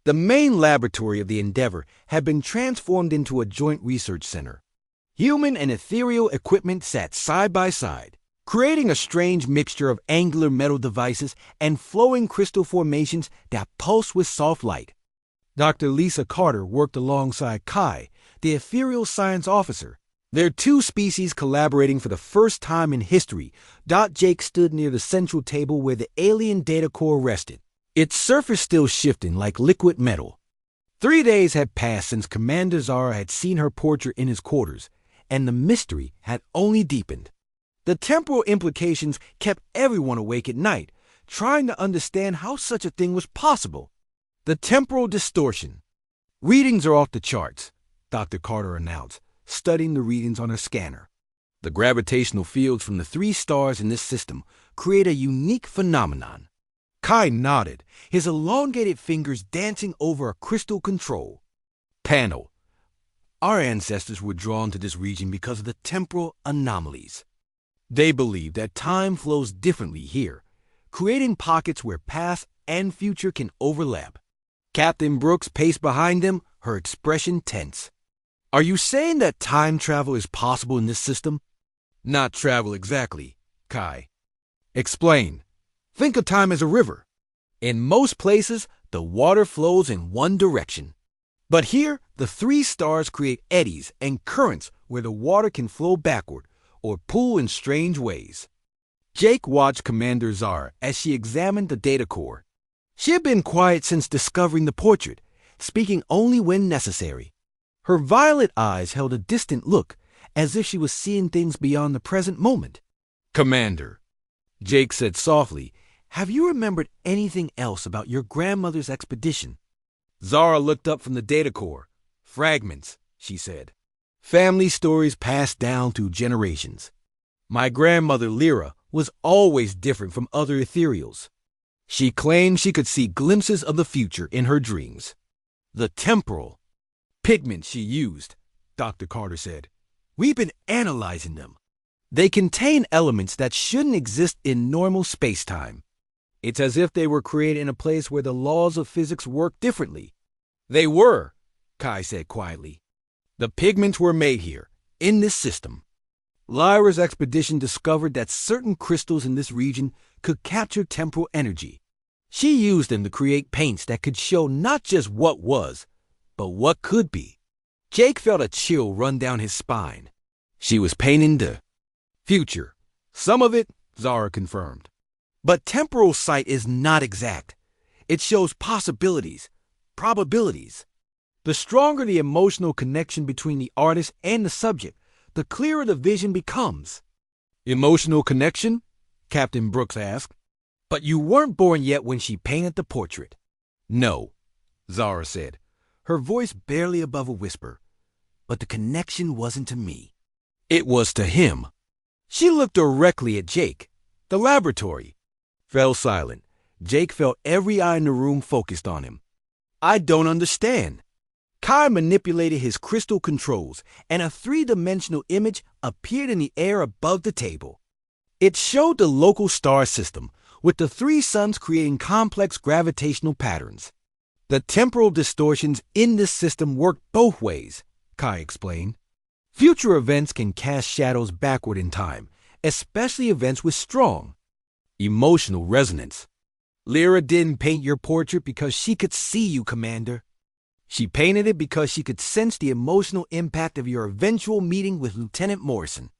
The main laboratory of the Endeavor had been transformed into a joint research center. Human and ethereal equipment sat side by side, creating a strange mixture of angular metal devices and flowing crystal formations that pulsed with soft light. Dr. Lisa Carter worked alongside Kai, the ethereal science officer. Their two species collaborating for the first time in history. Jake stood near the central table where the alien data core rested, its surface still shifting like liquid metal. 3 days had passed since Commander Zara had seen her portrait in his quarters, and the mystery had only deepened. The temporal implications kept everyone awake at night, trying to understand how such a thing was possible. The temporal distortion. Readings are off the charts, Dr. Carter announced, studying the readings on her scanner. The gravitational fields from the 3 stars in this system create a unique phenomenon. Kai nodded, his elongated fingers dancing over a crystal control panel. Our ancestors were drawn to this region because of the temporal anomalies. They believe that time flows differently here, creating pockets where past and future can overlap. Captain Brooks paced behind them, her expression tense. Are you saying that time travel is possible in this system? Not travel exactly, Kai. Explain. Think of time as a river. In most places, the water flows in one direction. But here, the 3 stars create eddies and currents where the water can flow backward or pull in strange ways. Jake watched Commander Zara as she examined the data core. She had been quiet since discovering the portrait, speaking only when necessary. Her violet eyes held a distant look, as if she was seeing things beyond the present moment. Commander, Jake said softly, have you remembered anything else about your grandmother's expedition? Zara looked up from the data core. Fragments, she said. Family stories passed down through generations. My grandmother Lyra was always different from other ethereals. She claimed she could see glimpses of the future in her dreams. The temporal pigments she used, Dr. Carter said. We've been analyzing them. They contain elements that shouldn't exist in normal space-time. It's as if they were created in a place where the laws of physics work differently. They were, Kai said quietly. The pigments were made here, in this system. Lyra's expedition discovered that certain crystals in this region could capture temporal energy. She used them to create paints that could show not just what was, but what could be. Jake felt a chill run down his spine. She was painting the future. Some of it, Zara confirmed. But temporal sight is not exact. It shows possibilities, probabilities. The stronger the emotional connection between the artist and the subject, the clearer the vision becomes. Emotional connection? Captain Brooks asked. But you weren't born yet when she painted the portrait. No, Zara said, her voice barely above a whisper. But the connection wasn't to me. It was to him. She looked directly at Jake. The laboratory fell silent. Jake felt every eye in the room focused on him. I don't understand. Kai manipulated his crystal controls, and a 3-dimensional image appeared in the air above the table. It showed the local star system, with the 3 suns creating complex gravitational patterns. The temporal distortions in this system work both ways, Kai explained. Future events can cast shadows backward in time, especially events with strong emotional resonance. Lyra didn't paint your portrait because she could see you, Commander. She painted it because she could sense the emotional impact of your eventual meeting with Lieutenant Morrison.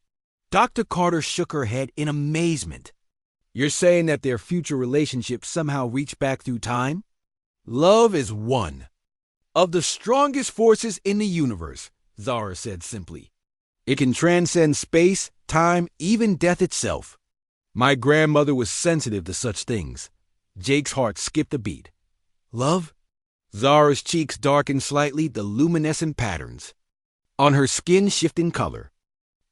Dr. Carter shook her head in amazement. You're saying that their future relationship somehow reached back through time? Love is one of the strongest forces in the universe, Zara said simply. It can transcend space, time, even death itself. My grandmother was sensitive to such things. Jake's heart skipped a beat. Love? Zara's cheeks darkened slightly, the luminescent patterns on her skin shifting color.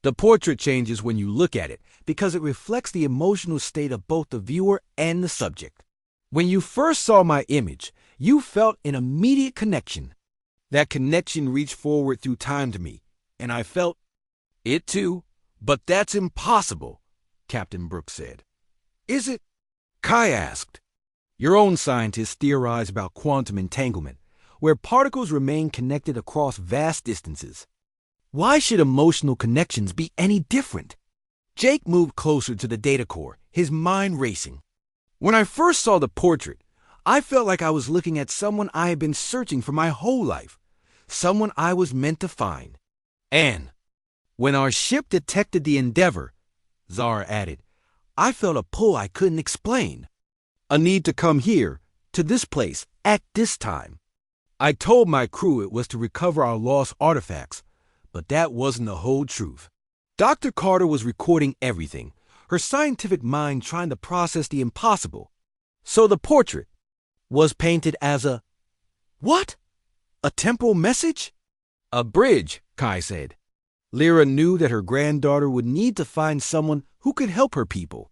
The portrait changes when you look at it because it reflects the emotional state of both the viewer and the subject. When you first saw my image, you felt an immediate connection. That connection reached forward through time to me, and I felt it too. But that's impossible, Captain Brooks said. Is it? Kai asked. Your own scientists theorize about quantum entanglement, where particles remain connected across vast distances. Why should emotional connections be any different? Jake moved closer to the data core, his mind racing. When I first saw the portrait, I felt like I was looking at someone I had been searching for my whole life, someone I was meant to find. And when our ship detected the Endeavor, Zara added, I felt a pull I couldn't explain. A need to come here, to this place, at this time. I told my crew it was to recover our lost artifacts, but that wasn't the whole truth. Dr. Carter was recording everything, her scientific mind trying to process the impossible. So the portrait was painted as a... What? A temporal message? A bridge, Kai said. Lyra knew that her granddaughter would need to find someone who could help her people.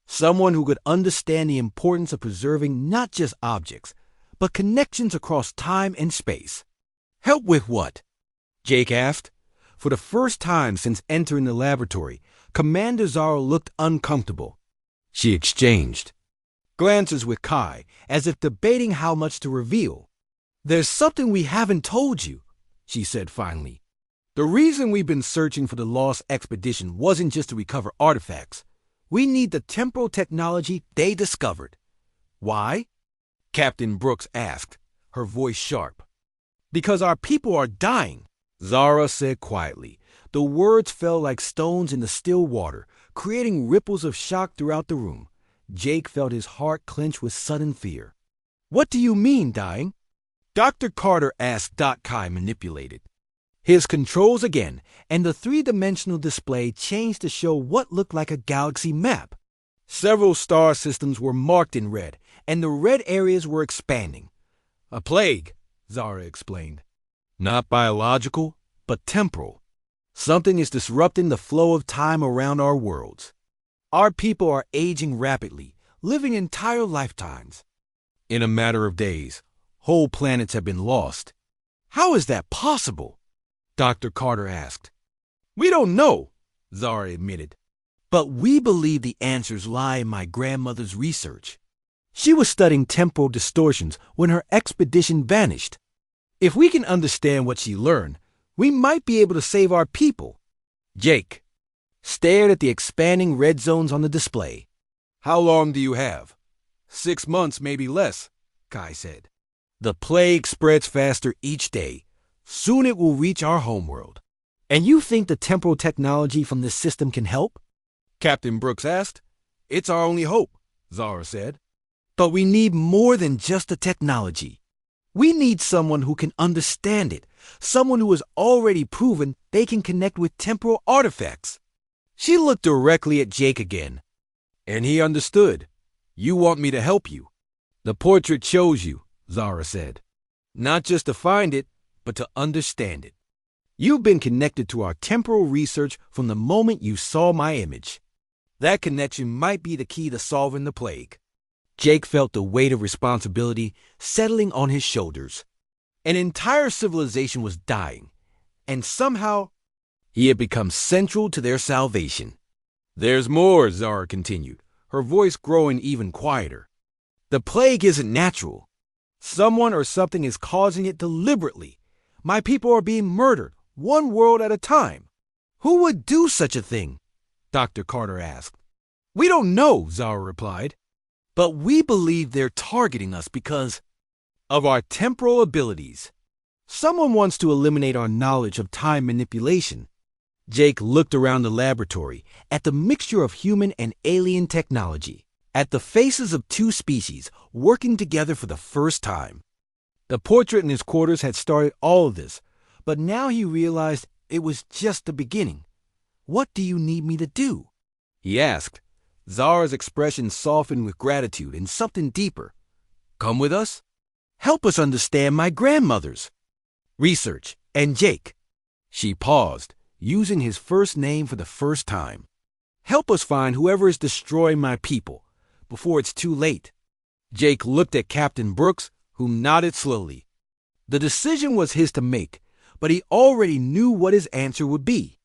Someone who could understand the importance of preserving not just objects, but connections across time and space. Help with what? Jake asked. For the first time since entering the laboratory, Commander Zara looked uncomfortable. She exchanged glances with Kai, as if debating how much to reveal. There's something we haven't told you, she said finally. The reason we've been searching for the lost expedition wasn't just to recover artifacts. We need the temporal technology they discovered. Why? Captain Brooks asked, her voice sharp. Because our people are dying, Zara said quietly. The words fell like stones in the still water, creating ripples of shock throughout the room. Jake felt his heart clench with sudden fear. What do you mean, dying? Dr. Carter asked. Kai manipulated his controls again, and the three-dimensional display changed to show what looked like a galaxy map. Several star systems were marked in red, and the red areas were expanding. A plague, Zara explained. Not biological, but temporal. Something is disrupting the flow of time around our worlds. Our people are aging rapidly, living entire lifetimes. In a matter of days, whole planets have been lost. How is that possible? Dr. Carter asked. We don't know, Zara admitted. But we believe the answers lie in my grandmother's research. She was studying temporal distortions when her expedition vanished. If we can understand what she learned, we might be able to save our people. Jake stared at the expanding red zones on the display. How long do you have? 6 months, maybe less, Kai said. The plague spreads faster each day. Soon it will reach our homeworld. And you think the temporal technology from this system can help? Captain Brooks asked. It's our only hope, Zara said. But we need more than just the technology. We need someone who can understand it, someone who has already proven they can connect with temporal artifacts. She looked directly at Jake again. And he understood. You want me to help you. The portrait shows you, Zara said. Not just to find it, but to understand it. You've been connected to our temporal research from the moment you saw my image. That connection might be the key to solving the plague. Jake felt the weight of responsibility settling on his shoulders. An entire civilization was dying, and somehow he had become central to their salvation. There's more, Zara continued, her voice growing even quieter. The plague isn't natural. Someone or something is causing it deliberately. My people are being murdered, one world at a time. Who would do such a thing? Dr. Carter asked. We don't know, Zara replied. But we believe they're targeting us because of our temporal abilities. Someone wants to eliminate our knowledge of time manipulation. Jake looked around the laboratory at the mixture of human and alien technology, at the faces of two species working together for the first time. The portrait in his quarters had started all of this, but now he realized it was just the beginning. What do you need me to do? He asked. Zara's expression softened with gratitude and something deeper. Come with us? Help us understand my grandmother's research and Jake. She paused, using his first name for the first time. Help us find whoever is destroying my people before it's too late. Jake looked at Captain Brooks, who nodded slowly. The decision was his to make, but he already knew what his answer would be.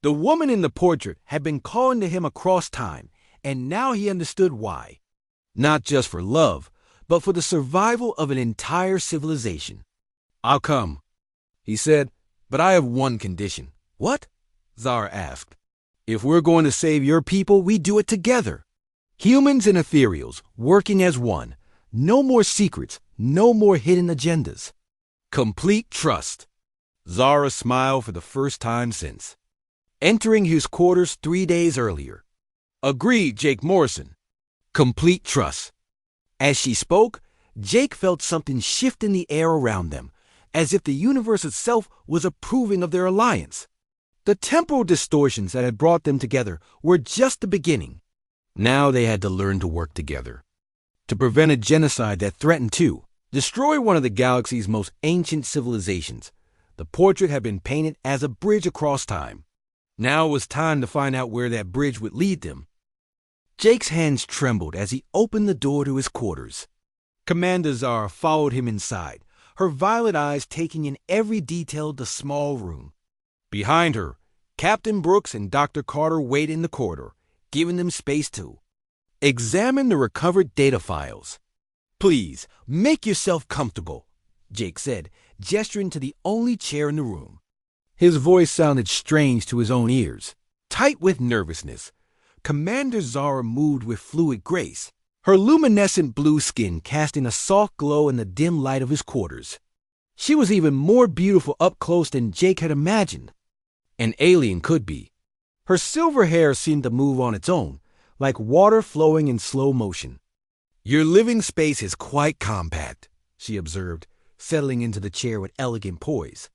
The woman in the portrait had been calling to him across time, and now he understood why. Not just for love, but for the survival of an entire civilization. "I'll come," he said, "but I have one condition." "What?" Zara asked. "If we're going to save your people, we do it together. Humans and ethereals, working as one. No more secrets, no more hidden agendas. Complete trust." Zara smiled for the first time since entering his quarters 3 days earlier. "Agreed, Jake Morrison. Complete trust." As she spoke, Jake felt something shift in the air around them, as if the universe itself was approving of their alliance. The temporal distortions that had brought them together were just the beginning. Now they had to learn to work together, to prevent a genocide that threatened to destroy one of the galaxy's most ancient civilizations. The portrait had been painted as a bridge across time. Now it was time to find out where that bridge would lead them. Jake's hands trembled as he opened the door to his quarters. Commander Zara followed him inside, her violet eyes taking in every detail of the small room. Behind her, Captain Brooks and Dr. Carter waited in the corridor, giving them space to examine the recovered data files. "Please, make yourself comfortable," Jake said, gesturing to the only chair in the room. His voice sounded strange to his own ears, tight with nervousness. Commander Zara moved with fluid grace, her luminescent blue skin casting a soft glow in the dim light of his quarters. She was even more beautiful up close than Jake had imagined an alien could be. Her silver hair seemed to move on its own, like water flowing in slow motion. "Your living space is quite compact," she observed, settling into the chair with elegant poise.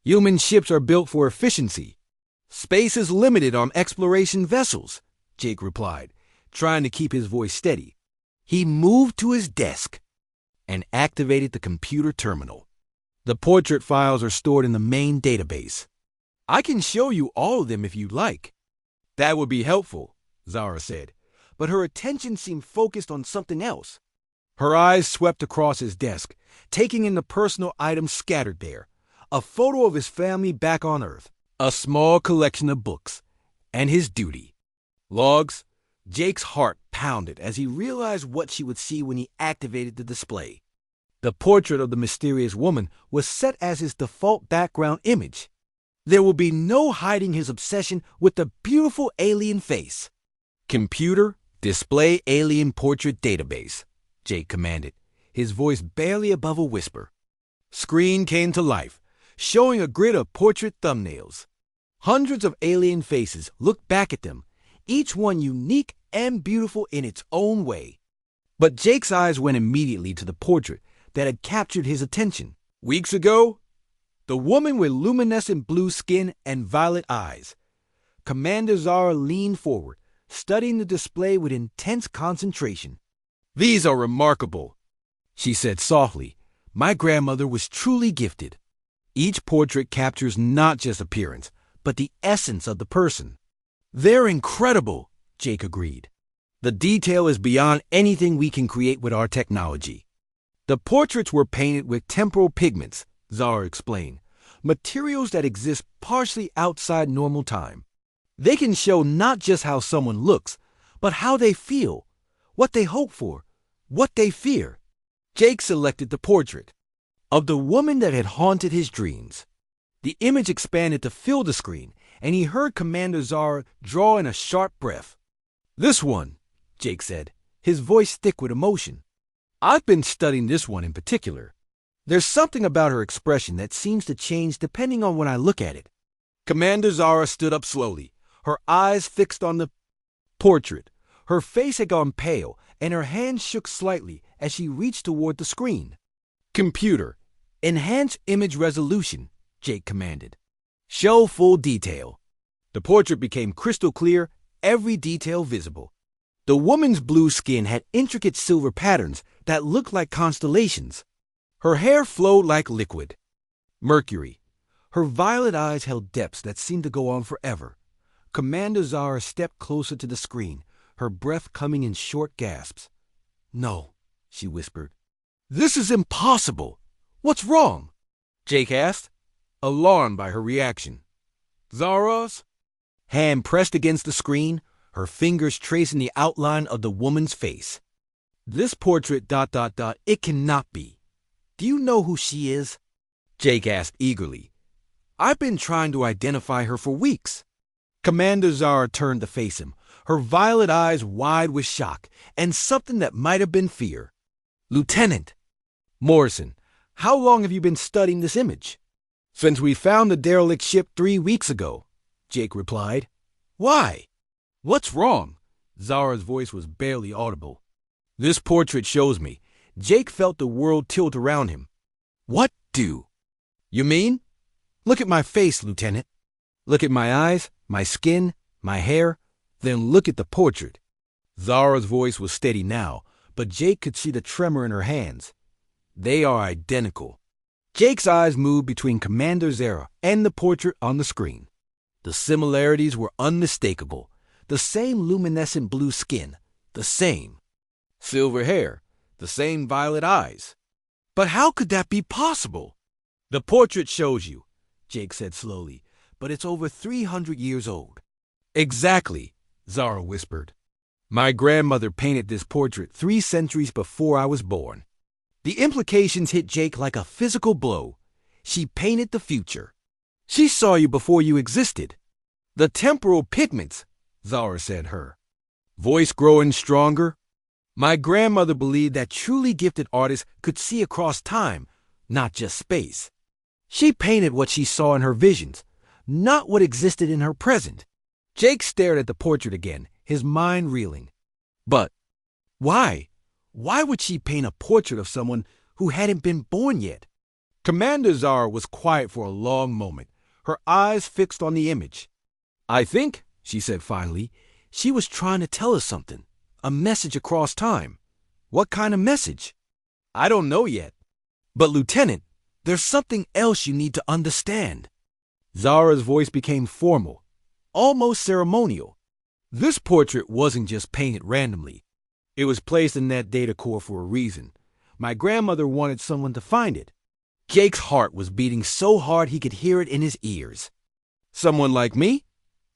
"Human ships are built for efficiency. Space is limited on exploration vessels," Jake replied, trying to keep his voice steady. He moved to his desk and activated the computer terminal. "The portrait files are stored in the main database. I can show you all of them if you'd like." "That would be helpful," Zara said, but her attention seemed focused on something else. Her eyes swept across his desk, taking in the personal items scattered there. A photo of his family back on Earth, a small collection of books, and his duty logs. Jake's heart pounded as he realized what she would see when he activated the display. The portrait of the mysterious woman was set as his default background image. There would be no hiding his obsession with the beautiful alien face. "Computer, display alien portrait database," Jake commanded, his voice barely above a whisper. Screen came to life, showing a grid of portrait thumbnails. Hundreds of alien faces looked back at them, each one unique and beautiful in its own way. But Jake's eyes went immediately to the portrait that had captured his attention. Weeks ago, the woman with luminescent blue skin and violet eyes. Commander Zara leaned forward, studying the display with intense concentration. "These are remarkable," she said softly. "My grandmother was truly gifted." Each portrait captures not just appearance, but the essence of the person. "They're incredible," Jake agreed. "The detail is beyond anything we can create with our technology." The portraits were painted with temporal pigments, Zara explained, materials that exist partially outside normal time. They can show not just how someone looks, but how they feel, what they hope for, what they fear. Jake selected the portrait of the woman that had haunted his dreams. The image expanded to fill the screen, and he heard Commander Zara draw in a sharp breath. "This one," Jake said, his voice thick with emotion. "I've been studying this one in particular. There's something about her expression that seems to change depending on when I look at it." Commander Zara stood up slowly, her eyes fixed on the portrait. Her face had gone pale, and her hand shook slightly as she reached toward the screen. "Computer, enhance image resolution," Jake commanded. "Show full detail." The portrait became crystal clear, every detail visible. The woman's blue skin had intricate silver patterns that looked like constellations. Her hair flowed like liquid Mercury. Her violet eyes held depths that seemed to go on forever. Commander Zara stepped closer to the screen, her breath coming in short gasps. "No," she whispered. "This is impossible. What's wrong?" Jake asked, alarmed by her reaction. Zara's hand pressed against the screen, her fingers tracing the outline of the woman's face. "This portrait ... it cannot be. Do you know who she is?" Jake asked eagerly. I've been trying to identify her for weeks. Commander Zara turned to face him, her violet eyes wide with shock and something that might have been fear. Lieutenant Morrison, how long have you been studying this image? Since we found the derelict ship 3 weeks ago, Jake replied. Why? What's wrong? Zara's voice was barely audible. This portrait shows me. Jake felt the world tilt around him. What do? You mean? Look at my face, Lieutenant. Look at my eyes, my skin, my hair, then look at the portrait. Zara's voice was steady now, but Jake could see the tremor in her hands. They are identical. Jake's eyes moved between Commander Zara and the portrait on the screen. The similarities were unmistakable. The same luminescent blue skin, the same silver hair, the same violet eyes. But how could that be possible? The portrait shows you, Jake said slowly, but it's over 300 years old. Exactly, Zara whispered. My grandmother painted this portrait 3 centuries before I was born. The implications hit Jake like a physical blow. She painted the future. She saw you before you existed. The temporal pigments, Zara said her voice growing stronger. My grandmother believed that truly gifted artists could see across time, not just space. She painted what she saw in her visions, not what existed in her present. Jake stared at the portrait again, his mind reeling. But why? Why would she paint a portrait of someone who hadn't been born yet? Commander Zara was quiet for a long moment, her eyes fixed on the image. I think, she said finally, she was trying to tell us something, a message across time. What kind of message? I don't know yet. But Lieutenant, there's something else you need to understand. Zara's voice became formal, almost ceremonial. This portrait wasn't just painted randomly. It was placed in that data core for a reason. My grandmother wanted someone to find it. Jake's heart was beating so hard he could hear it in his ears. Someone like me?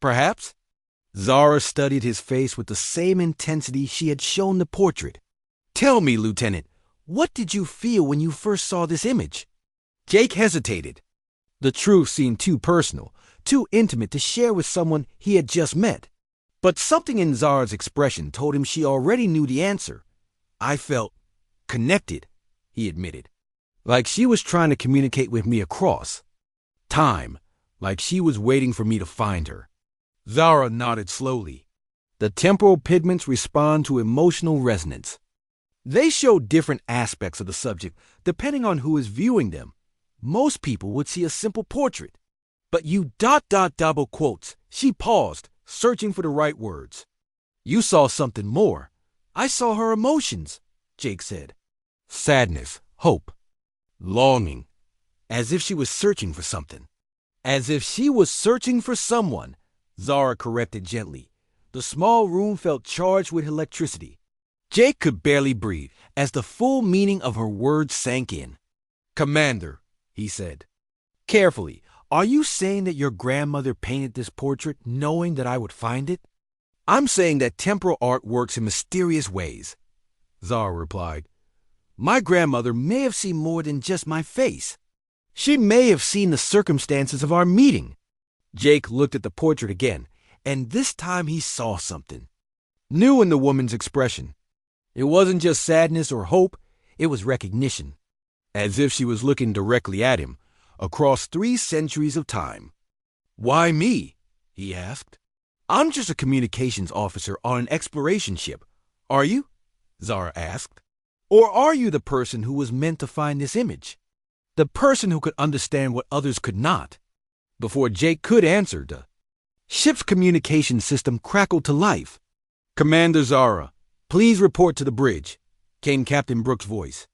Perhaps? Zara studied his face with the same intensity she had shown the portrait. Tell me, Lieutenant, what did you feel when you first saw this image? Jake hesitated. The truth seemed too personal, too intimate to share with someone he had just met. But something in Zara's expression told him she already knew the answer. I felt connected, he admitted. Like she was trying to communicate with me across time, like she was waiting for me to find her. Zara nodded slowly. The temporal pigments respond to emotional resonance. They show different aspects of the subject depending on who is viewing them. Most people would see a simple portrait. But you ... double quotes. She paused, searching for the right words. You saw something more. I saw her emotions, Jake said. Sadness, hope, longing, as if she was searching for something. As if she was searching for someone, Zara corrected gently. The small room felt charged with electricity. Jake could barely breathe as the full meaning of her words sank in. Commander, he said. Carefully, are you saying that your grandmother painted this portrait knowing that I would find it? I'm saying that temporal art works in mysterious ways, Zara replied. My grandmother may have seen more than just my face. She may have seen the circumstances of our meeting. Jake looked at the portrait again, and this time he saw something new in the woman's expression. It wasn't just sadness or hope, it was recognition, as if she was looking directly at him, across 3 centuries of time. Why me? He asked. I'm just a communications officer on an exploration ship. Are you? Zara asked. Or are you the person who was meant to find this image? The person who could understand what others could not? Before Jake could answer, the ship's communication system crackled to life. Commander Zara, please report to the bridge, came Captain Brooks' voice.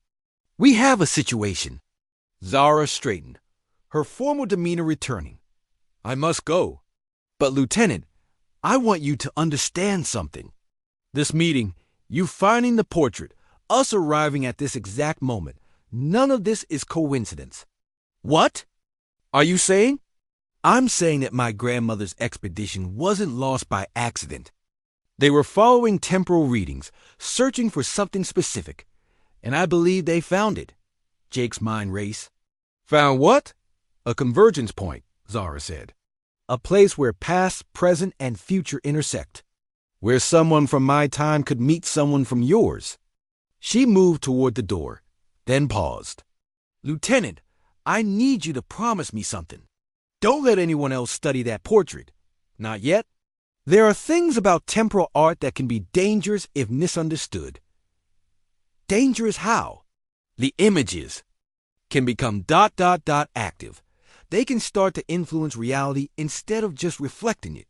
We have a situation. Zara straightened, her formal demeanor returning. I must go. But Lieutenant, I want you to understand something. This meeting, you finding the portrait, us arriving at this exact moment, none of this is coincidence. What? Are you saying? I'm saying that my grandmother's expedition wasn't lost by accident. They were following temporal readings, searching for something specific, and I believe they found it. Jake's mind raced. Found what? A convergence point, Zara said. A place where past, present, and future intersect. Where someone from my time could meet someone from yours. She moved toward the door, then paused. Lieutenant, I need you to promise me something. Don't let anyone else study that portrait. Not yet. There are things about temporal art that can be dangerous if misunderstood. Dangerous how? The images can become ... active. They can start to influence reality instead of just reflecting it.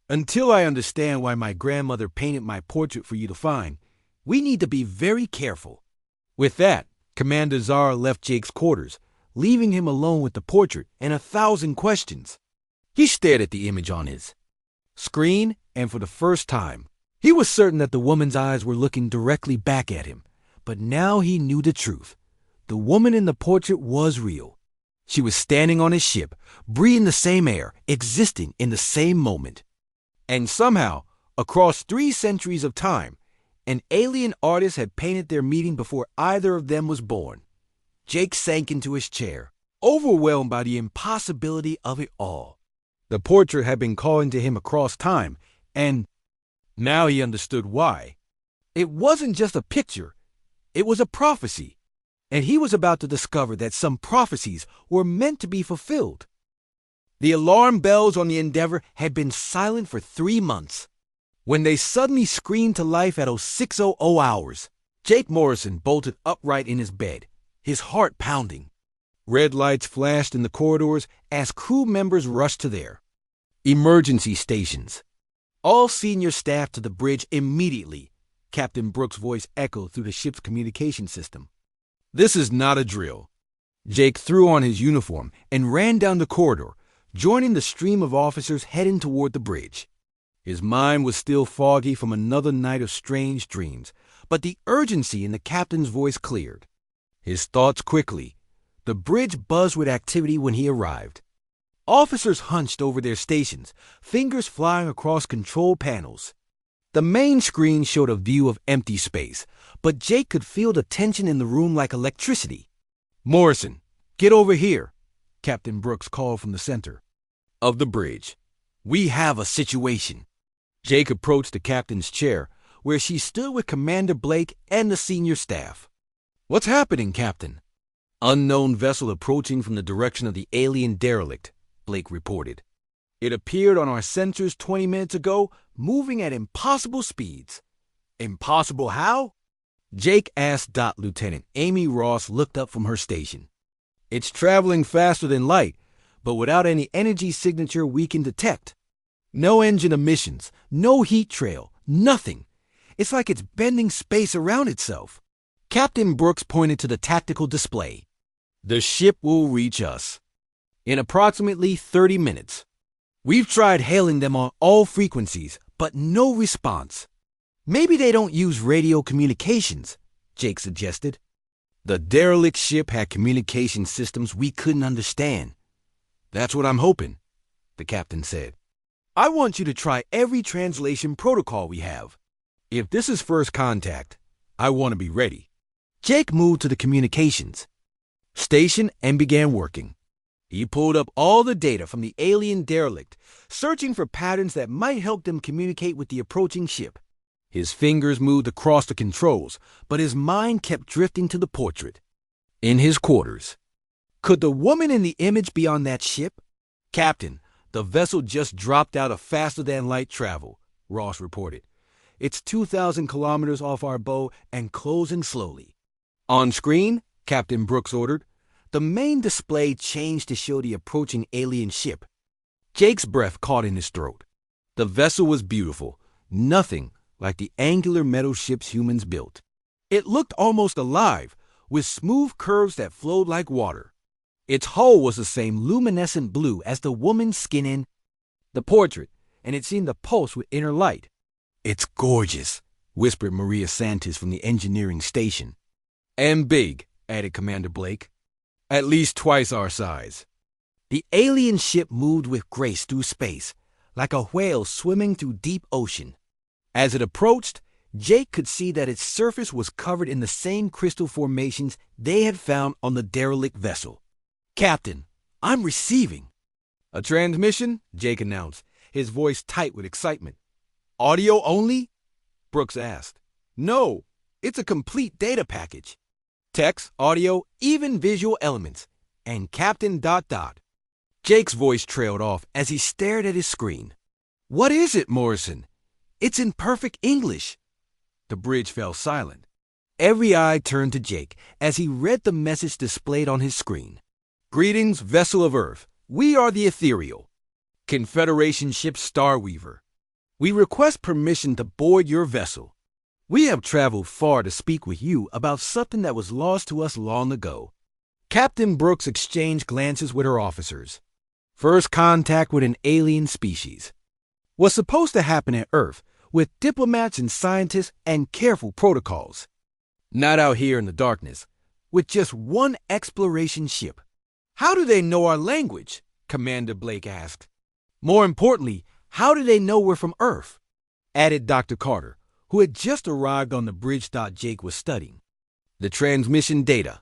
Until I understand why my grandmother painted my portrait for you to find, we need to be very careful. With that, Commander Zara left Jake's quarters, leaving him alone with the portrait and 1,000 questions. He stared at the image on his screen, and for the first time, he was certain that the woman's eyes were looking directly back at him. But now he knew the truth. The woman in the portrait was real. She was standing on his ship, breathing the same air, existing in the same moment. And somehow, across 3 centuries of time, an alien artist had painted their meeting before either of them was born. Jake sank into his chair, overwhelmed by the impossibility of it all. The portrait had been calling to him across time, and now he understood why. It wasn't just a picture, it was a prophecy, and he was about to discover that some prophecies were meant to be fulfilled. The alarm bells on the Endeavor had been silent for 3 months. When they suddenly screamed to life at 0600 hours, Jake Morrison bolted upright in his bed, his heart pounding. Red lights flashed in the corridors as crew members rushed to their emergency stations. All senior staff to the bridge immediately, Captain Brooks' voice echoed through the ship's communication system. This is not a drill. Jake threw on his uniform and ran down the corridor, joining the stream of officers heading toward the bridge. His mind was still foggy from another night of strange dreams, but the urgency in the captain's voice cleared. His thoughts quickly. The bridge buzzed with activity when he arrived. Officers hunched over their stations, fingers flying across control panels. The main screen showed a view of empty space, but Jake could feel the tension in the room like electricity. Morrison, get over here, Captain Brooks called from the center of the bridge. We have a situation. Jake approached the captain's chair, where she stood with Commander Blake and the senior staff. What's happening, Captain? Unknown vessel approaching from the direction of the alien derelict, Blake reported. It appeared on our sensors 20 minutes ago, moving at impossible speeds. Impossible how? Jake asked. Lieutenant Amy Ross looked up from her station. It's traveling faster than light, but without any energy signature we can detect. No engine emissions, no heat trail, nothing. It's like it's bending space around itself. Captain Brooks pointed to the tactical display. The ship will reach us in approximately 30 minutes. We've tried hailing them on all frequencies, but no response. Maybe they don't use radio communications, Jake suggested. The derelict ship had communication systems we couldn't understand. That's what I'm hoping, the captain said. I want you to try every translation protocol we have. If this is first contact, I want to be ready. Jake moved to the communications station and began working. He pulled up all the data from the alien derelict, searching for patterns that might help them communicate with the approaching ship. His fingers moved across the controls, but his mind kept drifting to the portrait. In his quarters. Could the woman in the image be on that ship? Captain, the vessel just dropped out of faster-than-light travel, Ross reported. It's 2,000 kilometers off our bow and closing slowly. On screen, Captain Brooks ordered. The main display changed to show the approaching alien ship. Jake's breath caught in his throat. The vessel was beautiful, nothing like the angular metal ships humans built. It looked almost alive, with smooth curves that flowed like water. Its hull was the same luminescent blue as the woman's skin in the portrait, and it seemed to pulse with inner light. It's gorgeous, whispered Maria Santos from the engineering station. And big, added Commander Blake. At least twice our size. The alien ship moved with grace through space, like a whale swimming through deep ocean. As it approached, Jake could see that its surface was covered in the same crystal formations they had found on the derelict vessel. Captain, I'm receiving. A transmission? Jake announced, his voice tight with excitement. Audio only? Brooks asked. No, it's a complete data package. Text, audio, even visual elements. And Captain ... Jake's voice trailed off as he stared at his screen. What is it, Morrison? It's in perfect English. The bridge fell silent. Every eye turned to Jake as he read the message displayed on his screen. Greetings, vessel of Earth. We are the Ethereal Confederation ship Starweaver. We request permission to board your vessel. We have traveled far to speak with you about something that was lost to us long ago. Captain Brooks exchanged glances with her officers. First contact with an alien species was supposed to happen at Earth with diplomats and scientists and careful protocols. Not out here in the darkness, with just one exploration ship. How do they know our language? Commander Blake asked. More importantly, how do they know we're from Earth? Added Dr. Carter, who had just arrived on the bridge Jake was studying. The transmission data.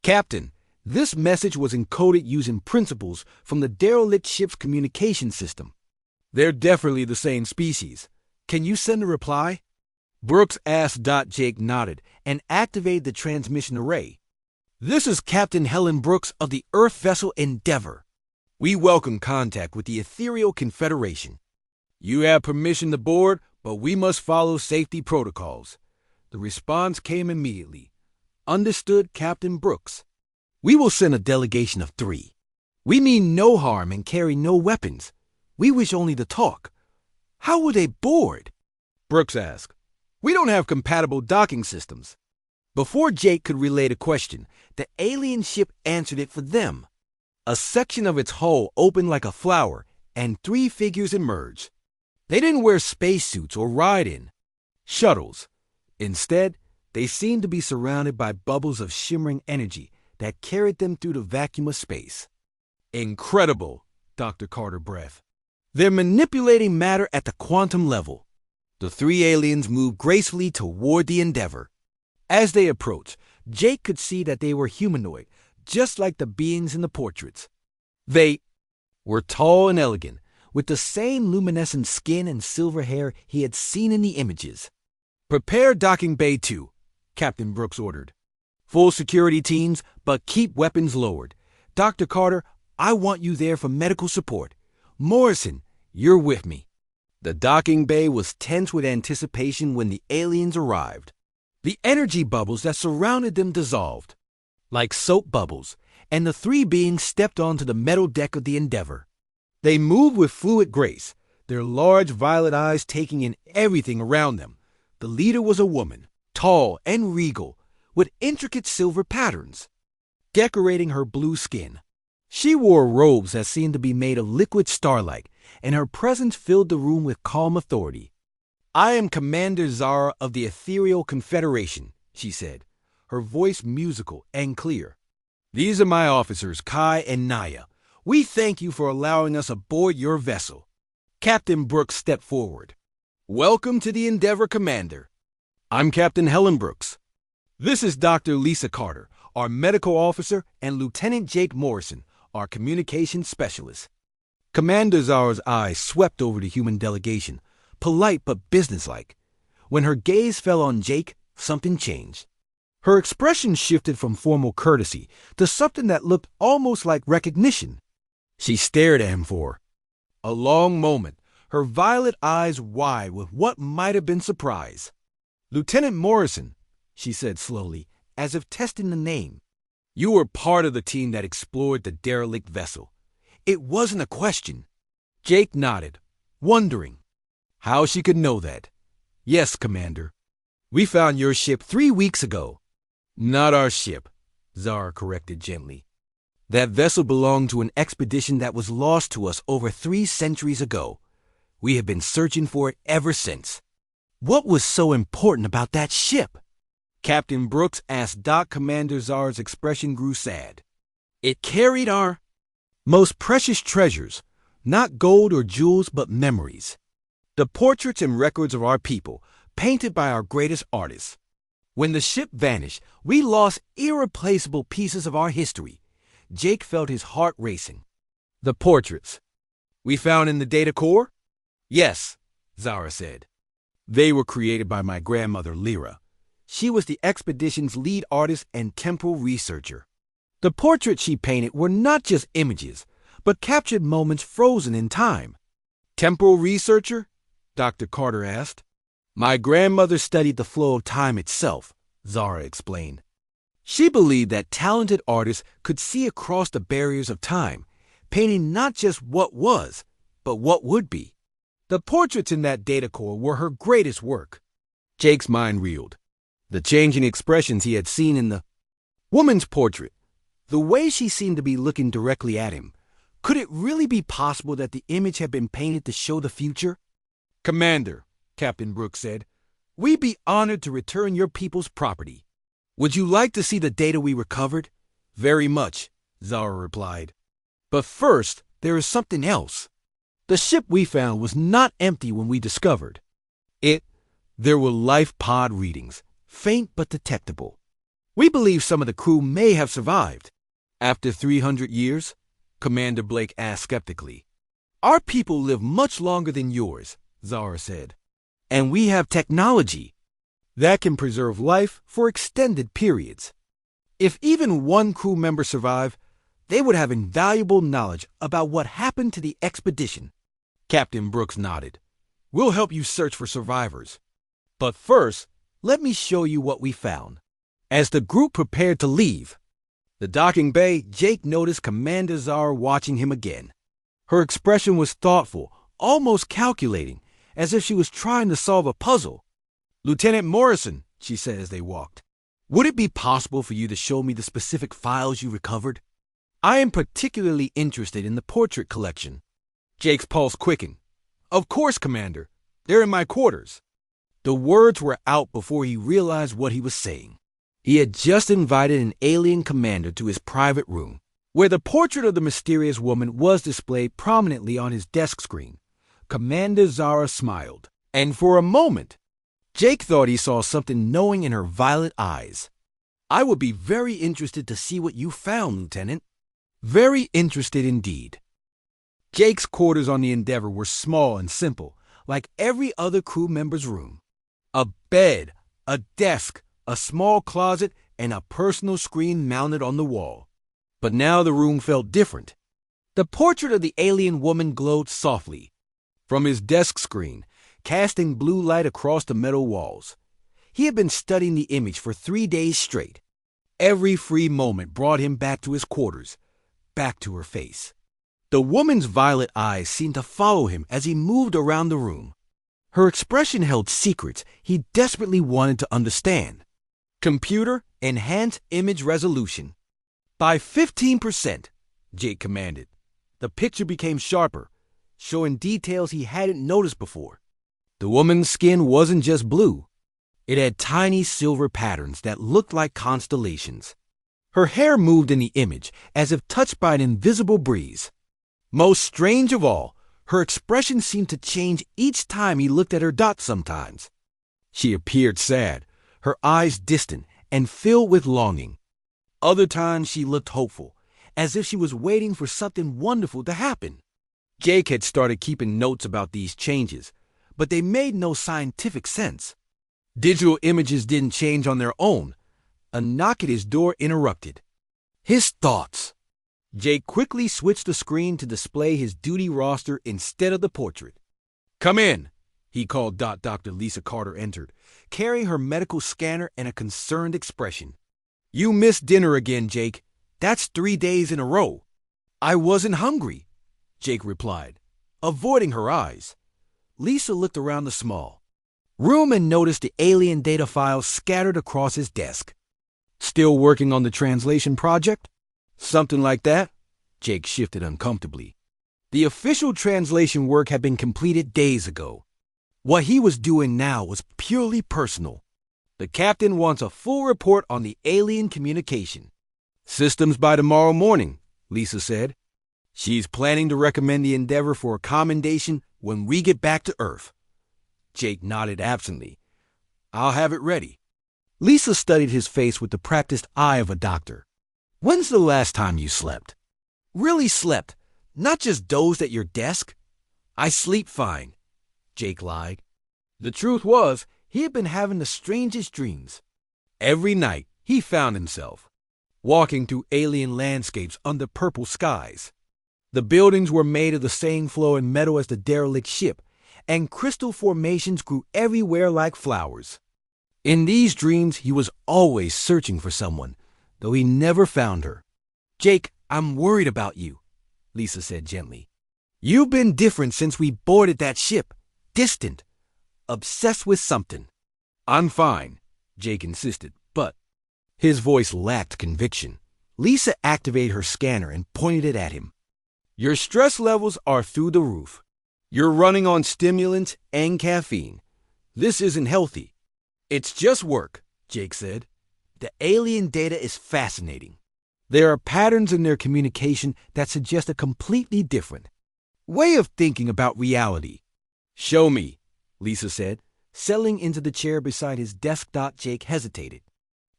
Captain, this message was encoded using principles from the derelict ship's communication system. They're definitely the same species. Can you send a reply? Brooks asked. Jake nodded and activated the transmission array. This is Captain Helen Brooks of the Earth vessel Endeavor. We welcome contact with the Ethereal Confederation. You have permission to board, but we must follow safety protocols. The response came immediately. Understood, Captain Brooks. We will send a delegation of 3. We mean no harm and carry no weapons. We wish only to talk. How will they board? Brooks asked. We don't have compatible docking systems. Before Jake could relay the question, the alien ship answered it for them. A section of its hull opened like a flower, and 3 figures emerged. They didn't wear spacesuits or ride in shuttles. Instead, they seemed to be surrounded by bubbles of shimmering energy that carried them through the vacuum of space. Incredible, Dr. Carter breathed. They're manipulating matter at the quantum level. The 3 aliens moved gracefully toward the Endeavor. As they approached, Jake could see that they were humanoid, just like the beings in the portraits. They were tall and elegant, with the same luminescent skin and silver hair he had seen in the images. Prepare docking bay 2, Captain Brooks ordered. Full security teams, but keep weapons lowered. Dr. Carter, I want you there for medical support. Morrison, you're with me. The docking bay was tense with anticipation when the aliens arrived. The energy bubbles that surrounded them dissolved, like soap bubbles, and the 3 beings stepped onto the metal deck of the Endeavor. They moved with fluid grace, their large violet eyes taking in everything around them. The leader was a woman, tall and regal, with intricate silver patterns decorating her blue skin. She wore robes that seemed to be made of liquid starlight, and her presence filled the room with calm authority. I am Commander Zara of the Ethereal Confederation, she said, her voice musical and clear. These are my officers, Kai and Naya. We thank you for allowing us aboard your vessel. Captain Brooks stepped forward. Welcome to the Endeavor, Commander. I'm Captain Helen Brooks. This is Dr. Lisa Carter, our medical officer, and Lieutenant Jake Morrison, our communications specialist. Commander Zara's eyes swept over the human delegation, polite but businesslike. When her gaze fell on Jake, something changed. Her expression shifted from formal courtesy to something that looked almost like recognition. She stared at him for a long moment, her violet eyes wide with what might have been surprise. Lieutenant Morrison, she said slowly, as if testing the name. You were part of the team that explored the derelict vessel. It wasn't a question. Jake nodded, wondering how she could know that. Yes, Commander. We found your ship 3 weeks ago. Not our ship, Zara corrected gently. That vessel belonged to an expedition that was lost to us over 3 centuries ago. We have been searching for it ever since. What was so important about that ship? Captain Brooks asked. Commander Zara's expression grew sad. It carried our most precious treasures, not gold or jewels, but memories. The portraits and records of our people, painted by our greatest artists. When the ship vanished, we lost irreplaceable pieces of our history. Jake felt his heart racing. The portraits we found in the data core? Yes, Zara said. They were created by my grandmother, Lyra. She was the expedition's lead artist and temporal researcher. The portraits she painted were not just images, but captured moments frozen in time. Temporal researcher? Dr. Carter asked. My grandmother studied the flow of time itself, Zara explained. She believed that talented artists could see across the barriers of time, painting not just what was, but what would be. The portraits in that data core were her greatest work. Jake's mind reeled. The changing expressions he had seen in the woman's portrait, the way she seemed to be looking directly at him. Could it really be possible that the image had been painted to show the future? Commander, Captain Brooks said, we'd be honored to return your people's property. Would you like to see the data we recovered? Very much, Zara replied. But first, there is something else. The ship we found was not empty when we discovered it. There were life pod readings, faint but detectable. We believe some of the crew may have survived. After 300 years? Commander Blake asked skeptically. Our people live much longer than yours, Zara said. And we have technology that can preserve life for extended periods. If even one crew member survived, they would have invaluable knowledge about what happened to the expedition. Captain Brooks nodded. We'll help you search for survivors. But first, let me show you what we found. As the group prepared to leave the docking bay, Jake noticed Commander Zara watching him again. Her expression was thoughtful, almost calculating, as if she was trying to solve a puzzle. Lieutenant Morrison, she said as they walked, would it be possible for you to show me the specific files you recovered? I am particularly interested in the portrait collection. Jake's pulse quickened. Of course, Commander. They're in my quarters. The words were out before he realized what he was saying. He had just invited an alien commander to his private room, where the portrait of the mysterious woman was displayed prominently on his desk screen. Commander Zara smiled, and for a moment, Jake thought he saw something knowing in her violet eyes. I would be very interested to see what you found, Lieutenant. Very interested indeed. Jake's quarters on the Endeavor were small and simple, like every other crew member's room. A bed, a desk, a small closet, and a personal screen mounted on the wall. But now the room felt different. The portrait of the alien woman glowed softly from his desk screen, casting blue light across the metal walls. He had been studying the image for 3 days straight. Every free moment brought him back to his quarters, back to her face. The woman's violet eyes seemed to follow him as he moved around the room. Her expression held secrets he desperately wanted to understand. Computer, enhance image resolution. By 15%, Jake commanded. The picture became sharper, showing details he hadn't noticed before. The woman's skin wasn't just blue. It had tiny silver patterns that looked like constellations. Her hair moved in the image as if touched by an invisible breeze. Most strange of all, her expression seemed to change each time he looked at her dots sometimes. She appeared sad, her eyes distant and filled with longing. Other times she looked hopeful, as if she was waiting for something wonderful to happen. Jake had started keeping notes about these changes, but they made no scientific sense. Digital images didn't change on their own. A knock at his door interrupted his thoughts. Jake quickly switched the screen to display his duty roster instead of the portrait. Come in, he called. Dr. Lisa Carter entered, carrying her medical scanner and a concerned expression. You missed dinner again, Jake. That's 3 days in a row. I wasn't hungry, Jake replied, avoiding her eyes. Lisa looked around the small room and noticed the alien data files scattered across his desk. Still working on the translation project? Something like that? Jake shifted uncomfortably. The official translation work had been completed days ago. What he was doing now was purely personal. The captain wants a full report on the alien communication. Systems by tomorrow morning, Lisa said. She's planning to recommend the Endeavor for a commendation when we get back to Earth. Jake nodded absently. I'll have it ready. Lisa studied his face with the practiced eye of a doctor. When's the last time you slept? Really slept, not just dozed at your desk? I sleep fine, Jake lied. The truth was, he had been having the strangest dreams. Every night, he found himself walking through alien landscapes under purple skies. The buildings were made of the same floor and metal as the derelict ship, and crystal formations grew everywhere like flowers. In these dreams, he was always searching for someone, though he never found her. Jake, I'm worried about you, Lisa said gently. You've been different since we boarded that ship. Distant. Obsessed with something. I'm fine, Jake insisted, but his voice lacked conviction. Lisa activated her scanner and pointed it at him. Your stress levels are through the roof. You're running on stimulants and caffeine. This isn't healthy. It's just work, Jake said. The alien data is fascinating. There are patterns in their communication that suggest a completely different way of thinking about reality. Show me, Lisa said, settling into the chair beside his desk. Jake hesitated.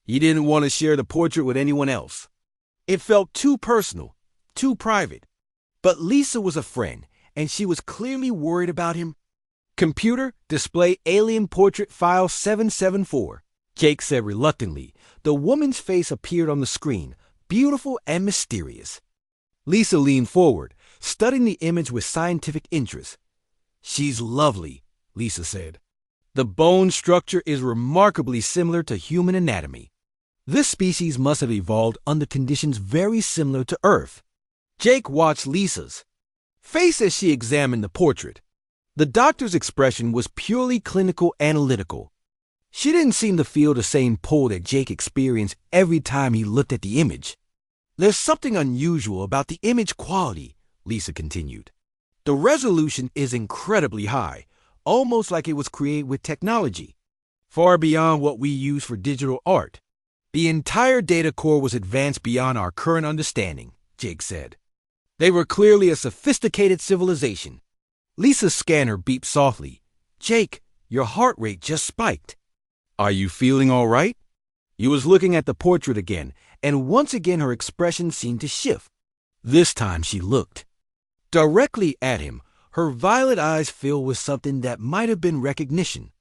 He didn't want to share the portrait with anyone else. It felt too personal, too private. But Lisa was a friend, and she was clearly worried about him. Computer, display alien portrait file 774, Jake said reluctantly. The woman's face appeared on the screen, beautiful and mysterious. Lisa leaned forward, studying the image with scientific interest. She's lovely, Lisa said. The bone structure is remarkably similar to human anatomy. This species must have evolved under conditions very similar to Earth. Jake watched Lisa's face as she examined the portrait. The doctor's expression was purely clinical analytical. She didn't seem to feel the same pull that Jake experienced every time he looked at the image. There's something unusual about the image quality, Lisa continued. The resolution is incredibly high, almost like it was created with technology, far beyond what we use for digital art. The entire data core was advanced beyond our current understanding, Jake said. They were clearly a sophisticated civilization. Lisa's scanner beeped softly. Jake, your heart rate just spiked. Are you feeling all right? He was looking at the portrait again, and once again her expression seemed to shift. This time she looked directly at him, her violet eyes filled with something that might have been recognition.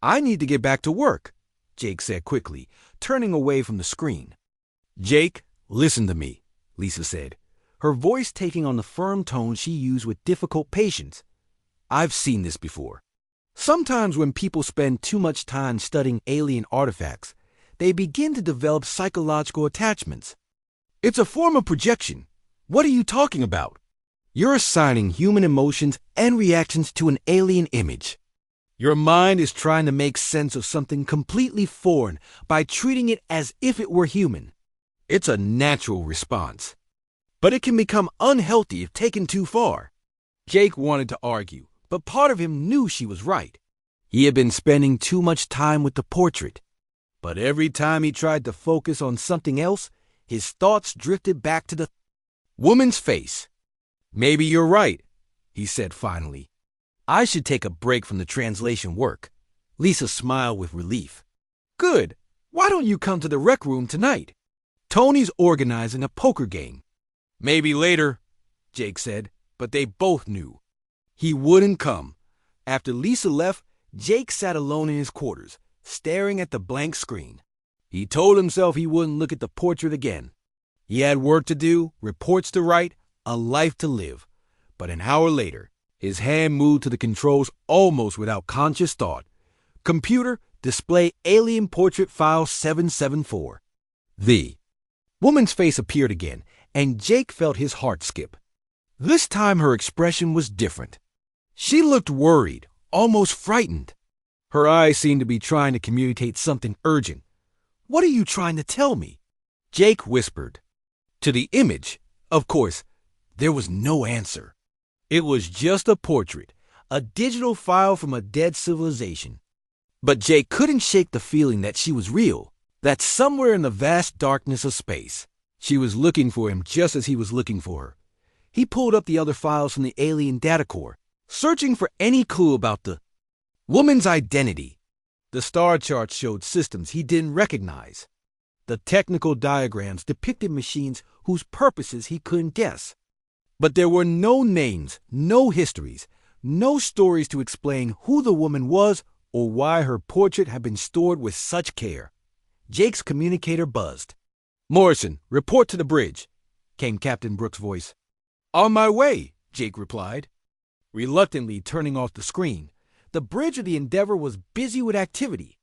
I need to get back to work, Jake said quickly, turning away from the screen. Jake, listen to me, Lisa said, her voice taking on the firm tone she used with difficult patience. I've seen this before. Sometimes when people spend too much time studying alien artifacts, they begin to develop psychological attachments. It's a form of projection. What are you talking about? You're assigning human emotions and reactions to an alien image. Your mind is trying to make sense of something completely foreign by treating it as if it were human. It's a natural response. But it can become unhealthy if taken too far. Jake wanted to argue, but part of him knew she was right. He had been spending too much time with the portrait. But every time he tried to focus on something else, his thoughts drifted back to the woman's face. Maybe you're right, he said finally. I should take a break from the translation work. Lisa smiled with relief. Good. Why don't you come to the rec room tonight? Tony's organizing a poker game. Maybe later, Jake said, but they both knew he wouldn't come. After Lisa left, Jake sat alone in his quarters, staring at the blank screen. He told himself he wouldn't look at the portrait again. He had work to do, reports to write, a life to live. But an hour later, his hand moved to the controls almost without conscious thought. Computer, display alien portrait file 774. The woman's face appeared again, and Jake felt his heart skip. This time her expression was different. She looked worried, almost frightened. Her eyes seemed to be trying to communicate something urgent. What are you trying to tell me? Jake whispered. To the image, of course, there was no answer. It was just a portrait, a digital file from a dead civilization. But Jake couldn't shake the feeling that she was real, that somewhere in the vast darkness of space, she was looking for him just as he was looking for her. He pulled up the other files from the alien data core, searching for any clue about the woman's identity. The star charts showed systems he didn't recognize. The technical diagrams depicted machines whose purposes he couldn't guess. But there were no names, no histories, no stories to explain who the woman was or why her portrait had been stored with such care. Jake's communicator buzzed. "Morrison, report to the bridge," came Captain Brooks' voice. "On my way," Jake replied. Reluctantly turning off the screen, the bridge of the Endeavor was busy with activity.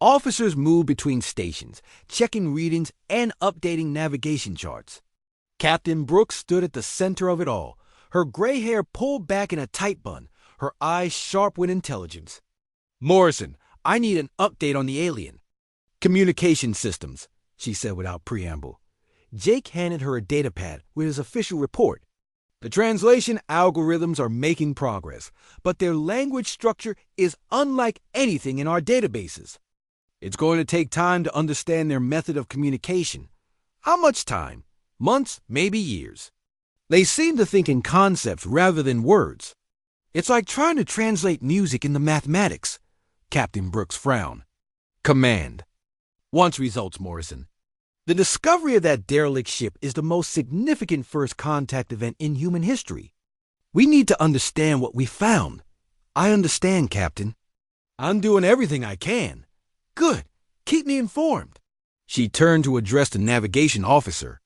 Officers moved between stations, checking readings and updating navigation charts. Captain Brooks stood at the center of it all, her gray hair pulled back in a tight bun, her eyes sharp with intelligence. "Morrison, I need an update on the alien." "Communication systems," she said without preamble. Jake handed her a datapad with his official report. "The translation algorithms are making progress, but their language structure is unlike anything in our databases. It's going to take time to understand their method of communication." "How much time?" "Months, maybe years. They seem to think in concepts rather than words. It's like trying to translate music into mathematics." Captain Brooks frowned. "Command. Wants results, Morrison. The discovery of that derelict ship is the most significant first contact event in human history. We need to understand what we found." "I understand, Captain." "I'm doing everything I can." "Good. Keep me informed." She turned to address the navigation officer.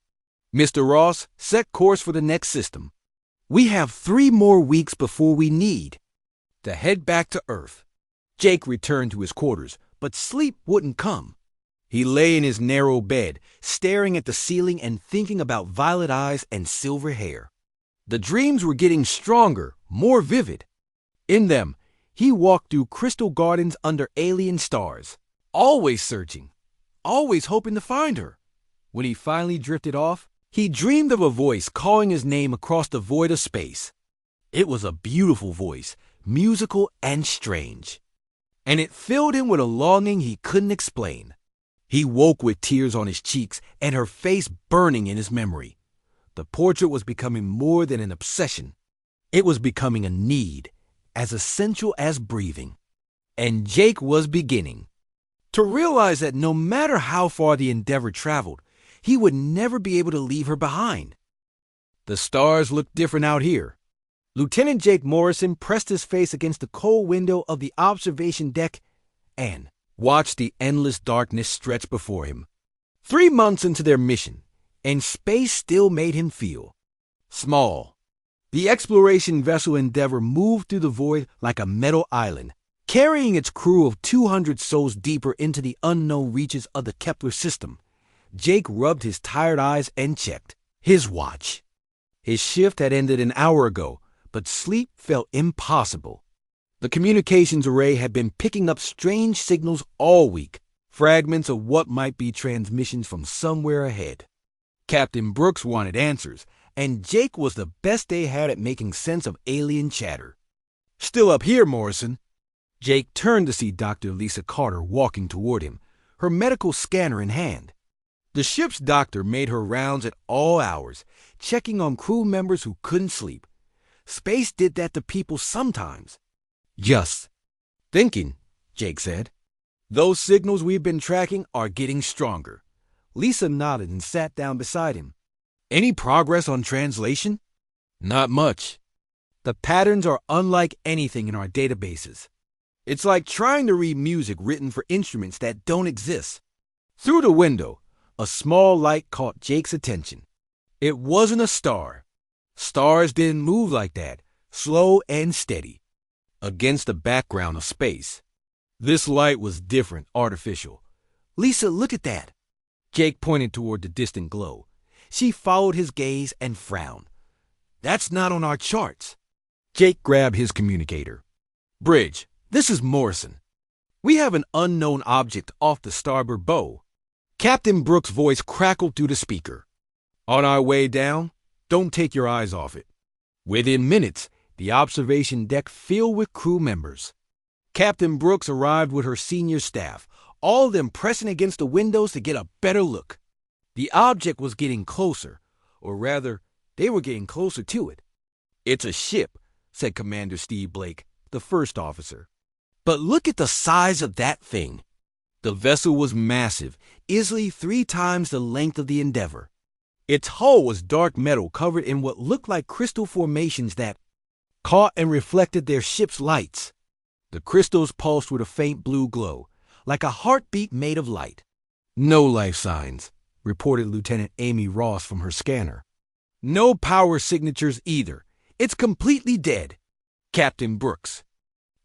"Mr. Ross, set course for the next system. We have 3 more weeks before we need to head back to Earth." Jake returned to his quarters, but sleep wouldn't come. He lay in his narrow bed, staring at the ceiling and thinking about violet eyes and silver hair. The dreams were getting stronger, more vivid. In them, he walked through crystal gardens under alien stars, always searching, always hoping to find her. When he finally drifted off, he dreamed of a voice calling his name across the void of space. It was a beautiful voice, musical and strange, and it filled him with a longing he couldn't explain. He woke with tears on his cheeks and her face burning in his memory. The portrait was becoming more than an obsession. It was becoming a need, as essential as breathing. And Jake was beginning to realize that no matter how far the Endeavor traveled, he would never be able to leave her behind. The stars looked different out here. Lieutenant Jake Morrison pressed his face against the cold window of the observation deck and watched the endless darkness stretch before him. 3 months into their mission, and space still made him feel small. The exploration vessel Endeavor moved through the void like a metal island, carrying its crew of 200 souls deeper into the unknown reaches of the Kepler system. Jake rubbed his tired eyes and checked his watch. His shift had ended an hour ago, but sleep felt impossible. The communications array had been picking up strange signals all week, fragments of what might be transmissions from somewhere ahead. Captain Brooks wanted answers, and Jake was the best they had at making sense of alien chatter. "Still up here, Morrison." Jake turned to see Dr. Lisa Carter walking toward him, her medical scanner in hand. The ship's doctor made her rounds at all hours, checking on crew members who couldn't sleep. Space did that to people sometimes. "Just thinking," Jake said. "Those signals we've been tracking are getting stronger." Lisa nodded and sat down beside him. "Any progress on translation?" "Not much. The patterns are unlike anything in our databases. It's like trying to read music written for instruments that don't exist." Through the window, a small light caught Jake's attention. It wasn't a star. Stars didn't move like that, slow and steady, against the background of space. This light was different, artificial. "Lisa, look at that." Jake pointed toward the distant glow. She followed his gaze and frowned. "That's not on our charts." Jake grabbed his communicator. "Bridge, this is Morrison. We have an unknown object off the starboard bow." Captain Brooks' voice crackled through the speaker. "On our way down, don't take your eyes off it." Within minutes, the observation deck filled with crew members. Captain Brooks arrived with her senior staff, all of them pressing against the windows to get a better look. The object was getting closer, or rather, they were getting closer to it. "It's a ship," said Commander Steve Blake, the first officer. "But look at the size of that thing." The vessel was massive, easily 3 times the length of the Endeavor. Its hull was dark metal covered in what looked like crystal formations that caught and reflected their ship's lights. The crystals pulsed with a faint blue glow, like a heartbeat made of light. "No life signs," reported Lieutenant Amy Ross from her scanner. "No power signatures either. It's completely dead." Captain Brooks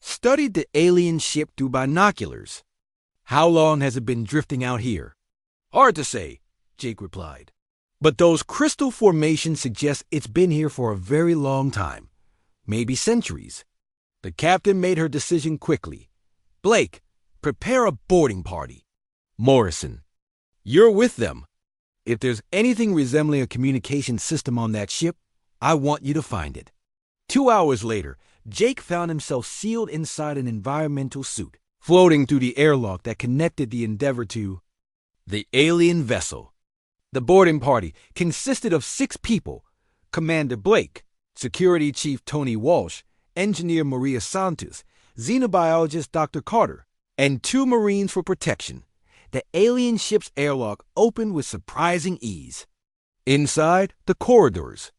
studied the alien ship through binoculars. "How long has it been drifting out here?" "Hard to say," Jake replied. "But those crystal formations suggest it's been here for a very long time, maybe centuries." The captain made her decision quickly. "Blake, prepare a boarding party." "Morrison, you're with them. If there's anything resembling a communication system on that ship, I want you to find it." 2 hours later, Jake found himself sealed inside an environmental suit, floating through the airlock that connected the Endeavor to the alien vessel. The boarding party consisted of 6 people: Commander Blake, Security Chief Tony Walsh, Engineer Maria Santos, Xenobiologist Dr. Carter, and 2 Marines for protection. The alien ship's airlock opened with surprising ease. Inside, the corridors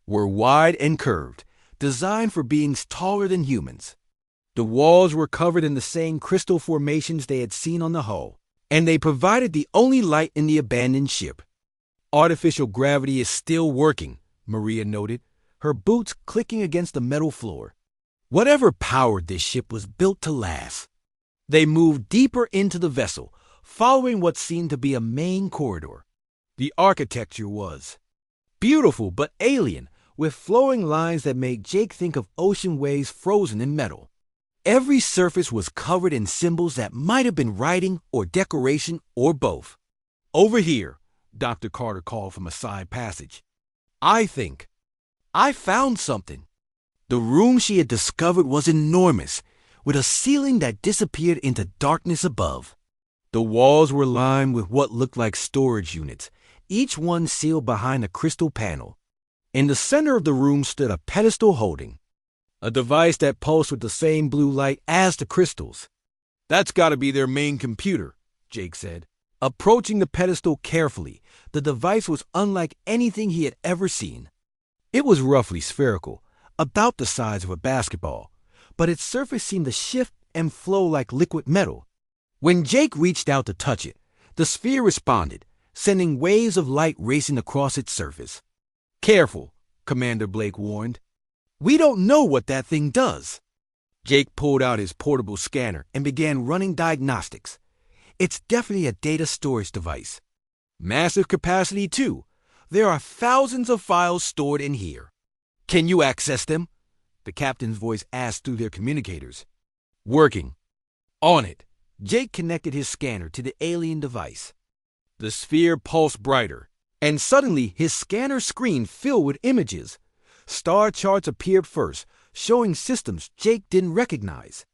were wide and curved, designed for beings taller than humans. The walls were covered in the same crystal formations they had seen on the hull, and they provided the only light in the abandoned ship. "Artificial gravity is still working," Maria noted, her boots clicking against the metal floor. Whatever powered this ship was built to last. They moved deeper into the vessel, following what seemed to be a main corridor. The architecture was beautiful but alien, with flowing lines that made Jake think of ocean waves frozen in metal. Every surface was covered in symbols that might have been writing or decoration or both. "Over here," Dr. Carter called from a side passage. "I found something." The room she had discovered was enormous, with a ceiling that disappeared into darkness above. The walls were lined with what looked like storage units, each one sealed behind a crystal panel. In the center of the room stood a pedestal holding a device that pulsed with the same blue light as the crystals. "That's got to be their main computer," Jake said. Approaching the pedestal carefully, the device was unlike anything he had ever seen. It was roughly spherical, about the size of a basketball, but its surface seemed to shift and flow like liquid metal. When Jake reached out to touch it, the sphere responded, sending waves of light racing across its surface. "Careful," Commander Blake warned. "We don't know what that thing does." Jake pulled out his portable scanner and began running diagnostics. "It's definitely a data storage device. Massive capacity, too. There are thousands of files stored in here." "Can you access them?" the captain's voice asked through their communicators. "Working. On it." Jake connected his scanner to the alien device. The sphere pulsed brighter, and suddenly his scanner screen filled with images. Star charts appeared first, showing systems Jake didn't recognize.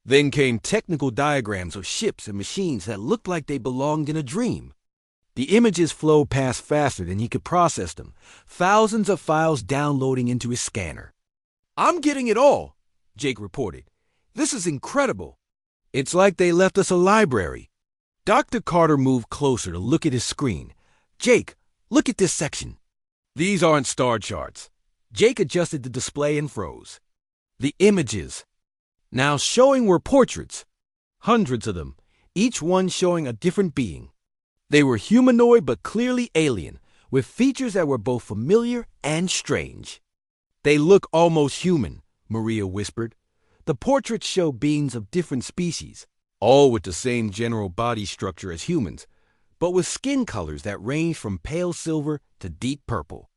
Then came technical diagrams of ships and machines that looked like they belonged in a dream. The images flowed past faster than he could process them, thousands of files downloading into his scanner. "I'm getting it all," Jake reported. "This is incredible." "It's like they left us a library." Dr. Carter moved closer to look at his screen. "Jake, look at this section." "These aren't star charts." Jake adjusted the display and froze. The images now showing were portraits, hundreds of them, each one showing a different being. They were humanoid but clearly alien, with features that were both familiar and strange. "They look almost human," Maria whispered. The portraits show beings of different species, all with the same general body structure as humans, but with skin colors that range from pale silver to deep purple.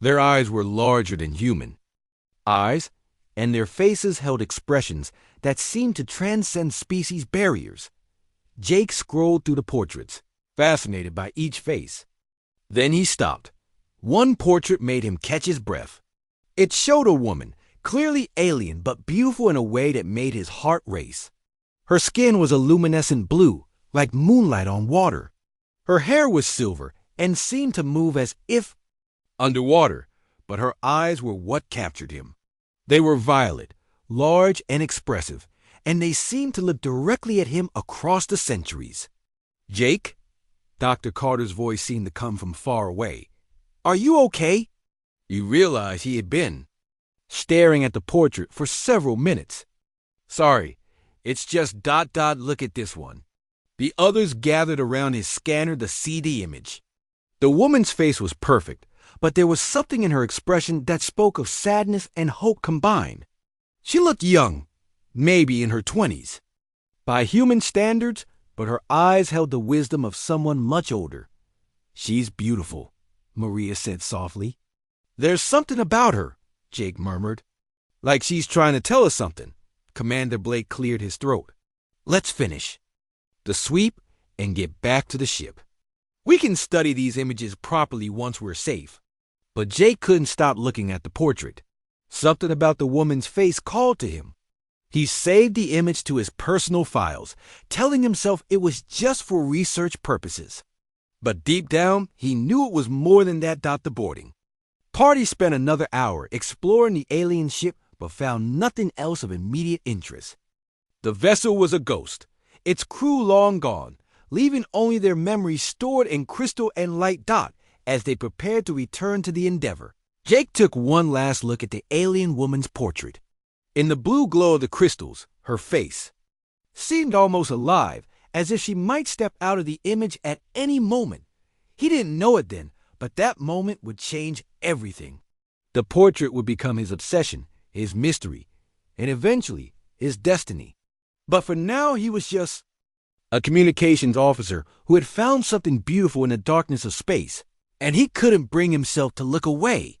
Their eyes were larger than human eyes, and their faces held expressions that seemed to transcend species barriers. Jake scrolled through the portraits, fascinated by each face. Then he stopped. One portrait made him catch his breath. It showed a woman, clearly alien but beautiful in a way that made his heart race. Her skin was a luminescent blue, like moonlight on water. Her hair was silver and seemed to move as if underwater, but her eyes were what captured him. They were violet, large and expressive, and they seemed to look directly at him across the centuries. "Jake?" Dr. Carter's voice seemed to come from far away. "Are you okay?" You realized he had been staring at the portrait for several minutes. "Sorry, it's just ... look at this one." The others gathered around his scanner to see the image. The woman's face was perfect, but there was something in her expression that spoke of sadness and hope combined. She looked young, maybe in her 20s, by human standards, but her eyes held the wisdom of someone much older. "She's beautiful," Maria said softly. "There's something about her," Jake murmured. "Like she's trying to tell us something." Commander Blake cleared his throat. "Let's finish the sweep and get back to the ship. We can study these images properly once we're safe." But Jake couldn't stop looking at the portrait. Something about the woman's face called to him. He saved the image to his personal files, telling himself it was just for research purposes. But deep down, he knew it was more than that. The boarding party spent another hour exploring the alien ship, but found nothing else of immediate interest. The vessel was a ghost, its crew long gone, leaving only their memories stored in crystal and light as they prepared to return to the Endeavor. Jake took one last look at the alien woman's portrait. In the blue glow of the crystals, her face seemed almost alive, as if she might step out of the image at any moment. He didn't know it then, but that moment would change everything. The portrait would become his obsession, his mystery, and eventually his destiny. But for now, he was just a communications officer who had found something beautiful in the darkness of space, and he couldn't bring himself to look away.